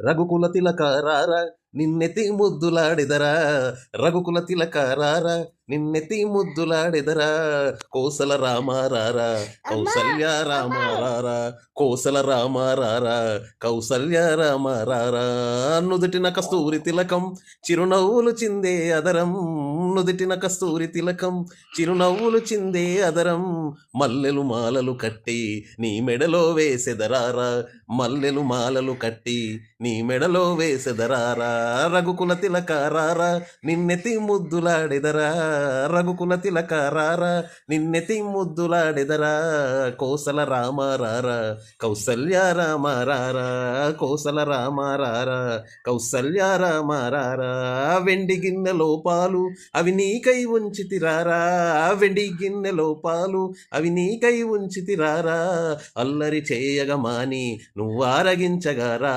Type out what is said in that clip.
రఘుకుల తిలకారార నిన్నెతి ముద్దులాడెదరా, రఘుకుల తిలకారార నిన్నెతి ముద్దులాడెదరా, కోసల రామారారా అమ్మా! కౌసల్య అమ్మా! రామారారా, కోసల రామారారా కౌసల్య రామారారా. నుదుటిన కస్తూరి తిలకం చిరునవ్వులు చిందే అదరం, నుదుటిన కస్తూరి తిలకం చిరునవ్వులు చిందే అదరం, మల్లెలు మాలలు కట్టి నీ మెడలో వేసెదరారా, మల్లెలు మాలలు కట్టి నీ మెడలో వేసెదరారా, రఘుకుల తిలకారారా నిన్నెతి ముద్దులాడెదరా, రఘుకుల తిలకారారా నిన్నెతి ముద్దులాడెదరా, కోసల రామారారా కౌసల్య రామారారా, కోసల రామారారా కౌసల్య రామారారా. వెండి గిన్నెలో పాలు అవి నీకై ఉంచితిరారా, వెండి గిన్నెలో పాలు అవి నీకై ఉంచితిరారా, అల్లరి చేయగ మాని నువ్వారగించగారారా.